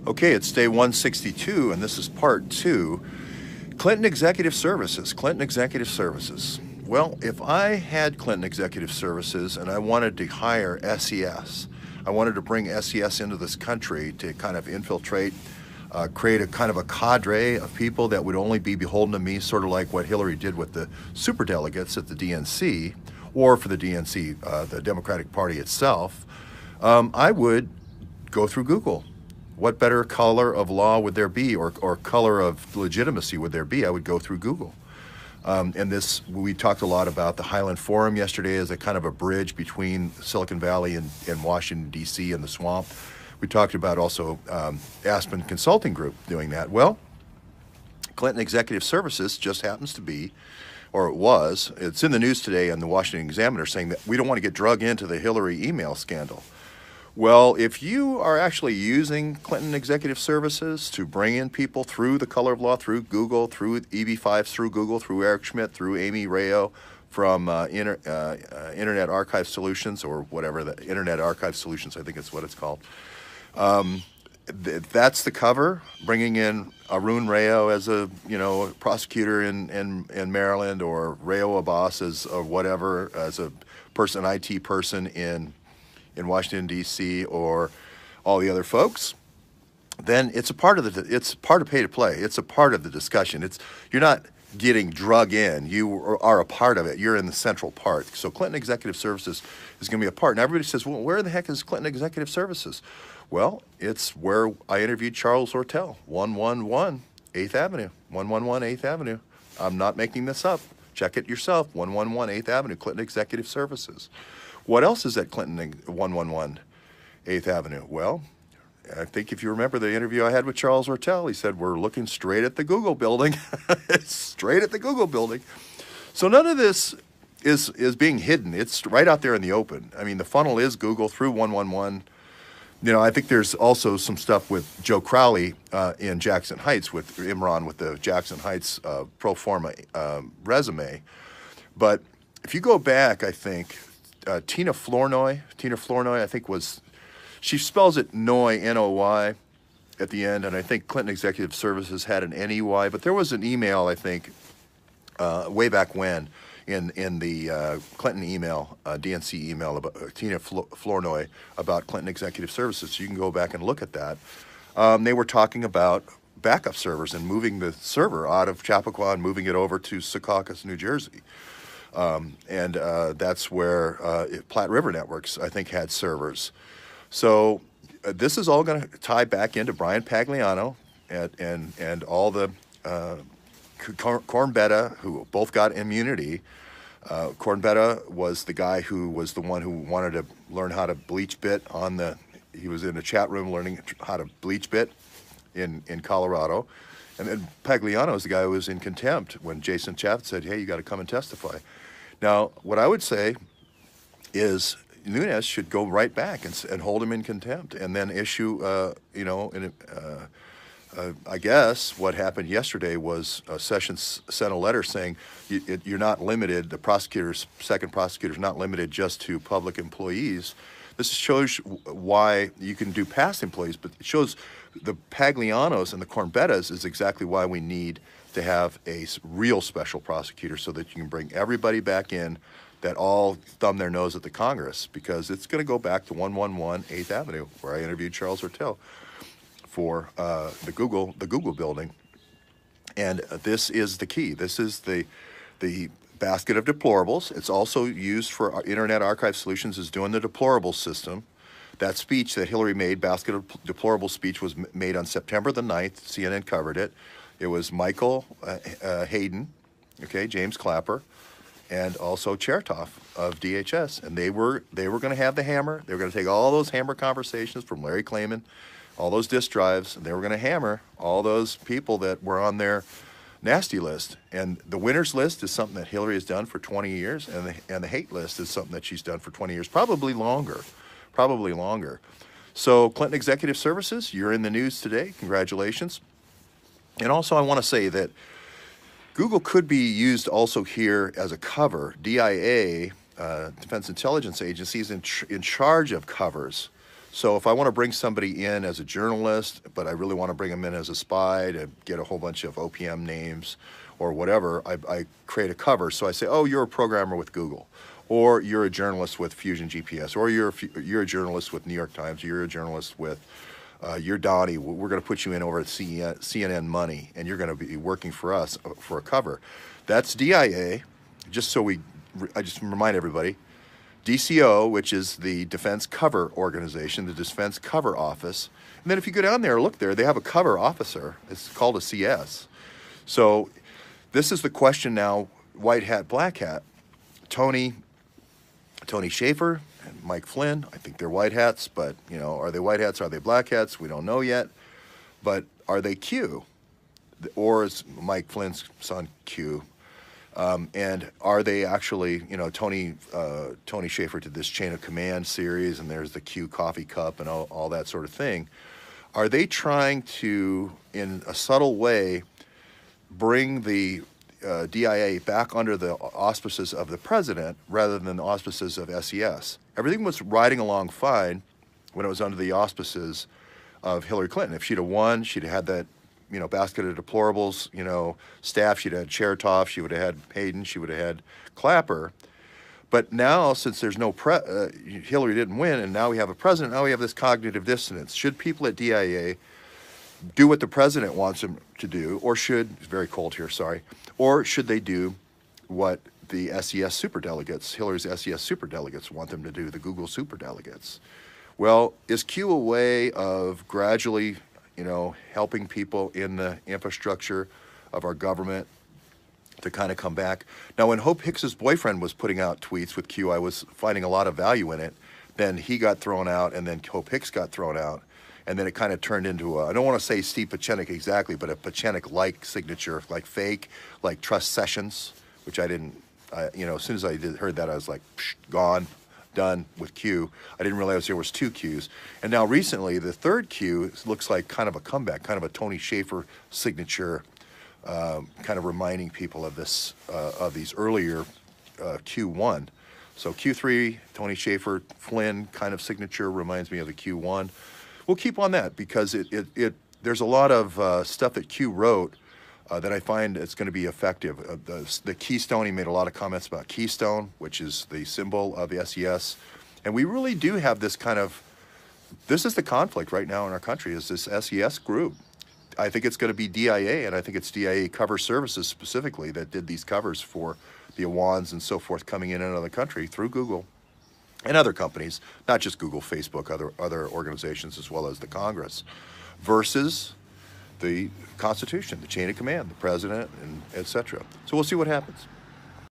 Okay, it's day 162, and this is part two. Clinton Executive Services. Clinton Executive Services. Well, if I had Clinton Executive Services and I wanted to hire SES, I wanted to bring SES into this country to kind of infiltrate, create a kind of a cadre of people that would only be beholden to me, sort of like what Hillary did with the superdelegates at the DNC, or for the DNC, the Democratic Party itself, I would go through Google. What better color of law would there be, or color of legitimacy would there be? I would go through Google. And this, we talked a lot about the Highland Forum yesterday as a kind of a bridge between Silicon Valley and Washington, D.C. and the swamp. We talked about also Aspen Consulting Group doing that. Well, Clinton Executive Services just happens to be, or it was, it's in the news today on the Washington Examiner saying that we don't want to get drug into the Hillary email scandal. Well, if you are actually using Clinton Executive Services to bring in people through the color of law, through Google, through EB5s, through Google, through Eric Schmidt, through Amy Rayo from Internet Archive Solutions, or whatever, the Internet Archive Solutions, I think it's what it's called. That's the cover, bringing in Arun Rayo as a prosecutor in Maryland, or Rayo Abbas as or whatever, as a person, IT person in Washington, D.C., or all the other folks, then it's a part of it's part of pay to play. It's a part of the discussion. You're not getting drug in. You are a part of it. You're in the central part. So Clinton Executive Services is going to be a part. And everybody says, well, where the heck is Clinton Executive Services? Well, it's where I interviewed Charles Ortel, 111 8th Avenue, 111 8th Avenue. I'm not making this up. Check it yourself, 111 8th Avenue, Clinton Executive Services. What else is at Clinton 111 8th Avenue? Well, I think if you remember the interview I had with Charles Ortel, he said, we're looking straight at the Google building, straight at the Google building. So none of this is being hidden. It's right out there in the open. I mean, the funnel is Google through 111. I think there's also some stuff with Joe Crowley in Jackson Heights, with Imran, with the Jackson Heights pro forma resume. But if you go back, I think, Tina Flournoy, I think she spells it Noy, N-O-Y, at the end, and I think Clinton Executive Services had an N-E-Y, but there was an email, I think, way back when, in the Clinton email, DNC email, about Tina Flournoy about Clinton Executive Services, so you can go back and look at that. They were talking about backup servers and moving the server out of Chappaqua and moving it over to Secaucus, New Jersey. And that's where Platte River Networks, I think, had servers. So this is all going to tie back into Brian Pagliano and all the Cornbetta, who both got immunity. Cornbetta was the guy who was the one who wanted to learn how to bleach bit he was in a chat room learning how to bleach bit in Colorado. And then Pagliano is the guy who was in contempt when Jason Chaffetz said, hey, you got to come and testify. Now, what I would say is Nunes should go right back and hold him in contempt, and then issue, I guess what happened yesterday was Sessions sent a letter saying you're not limited, second prosecutor's not limited just to public employees. This shows why you can do past employees, but it shows the Paglianos and the Cornbettas is exactly why we need to have a real special prosecutor, so that you can bring everybody back in that all thumb their nose at the Congress, because it's going to go back to 111 8th Avenue, where I interviewed Charles Ortel for the Google building. And this is the key. This is the basket of deplorables. It's also used for Internet Archive Solutions is doing the deplorables system. That speech that Hillary made, basket of deplorables speech, was made on September the 9th. CNN covered it. It was Michael Hayden, James Clapper, and also Chertoff of DHS, and they were going to have the hammer. They were going to take all those hammer conversations from Larry Klayman, all those disk drives, and they were going to hammer all those people that were on their nasty list. And the winners list is something that Hillary has done for 20 years, and the hate list is something that she's done for 20 years, probably longer. So Clinton Executive Services, you're in the news today. Congratulations. And also I want to say that Google could be used also here as a cover. DIA, Defense Intelligence Agency, is in charge of covers. So if I want to bring somebody in as a journalist, but I really want to bring them in as a spy to get a whole bunch of OPM names or whatever, I create a cover. So I say, oh, you're a programmer with Google, or you're a journalist with Fusion GPS, or you're a journalist with New York Times, or you're a journalist with, you're Donnie. We're going to put you in over at CNN Money, and you're going to be working for us for a cover. That's DIA. I just remind everybody. DCO, which is the Defense Cover Organization, the Defense Cover Office. And then if you go down there, look there, they have a cover officer. It's called a CS. So this is the question now, white hat, black hat. Tony Shaffer and Mike Flynn, I think they're white hats, but you know, are they white hats? Are they black hats? We don't know yet. But are they Q? Or is Mike Flynn's son Q? And are they actually, you know, Tony Shaffer did this Chain of Command series, and there's the Q coffee cup and all that sort of thing. Are they trying to, in a subtle way, bring the DIA back under the auspices of the president rather than the auspices of SES? Everything was riding along fine when it was under the auspices of Hillary Clinton. If she'd have won, she'd have had that, you know, basket of deplorables, you know, staff. She'd have had Chertoff, she would have had Hayden, she would have had Clapper. But now, since there's no Hillary didn't win, and now we have a president, now we have this cognitive dissonance. Should people at DIA do what the president wants them to do, or should, it's very cold here, sorry, or should they do what the SES superdelegates, Hillary's SES superdelegates want them to do, the Google superdelegates? Well, is Q a way of gradually, you know, helping people in the infrastructure of our government to kind of come back? Now, when Hope Hicks's boyfriend was putting out tweets with Q, I was finding a lot of value in it. Then he got thrown out, and then Hope Hicks got thrown out. And then it kind of turned into I don't want to say Steve Pieczenik exactly, but a Pieczenik-like signature, like fake, like Trust Sessions, which I didn't, you know, as soon as I heard that, I was like, psh, gone. Done with Q. I didn't realize there was two Qs. And now recently, the third Q looks like kind of a comeback, kind of a Tony Shaffer signature, kind of reminding people of this, of these earlier Q1. So Q3, Tony Shaffer, Flynn kind of signature reminds me of the Q1. We'll keep on that because there's a lot of stuff that Q wrote that I find it's going to be effective. The Keystone, he made a lot of comments about Keystone, which is the symbol of the SES. And we really do have this kind of, this is the conflict right now in our country, is this SES group. I think it's going to be DIA, and I think it's DIA Cover Services specifically that did these covers for the Awans and so forth coming in and out of the country through Google and other companies, not just Google, Facebook, other organizations, as well as the Congress, versus the Constitution, the chain of command, the president, and et cetera. So we'll see what happens.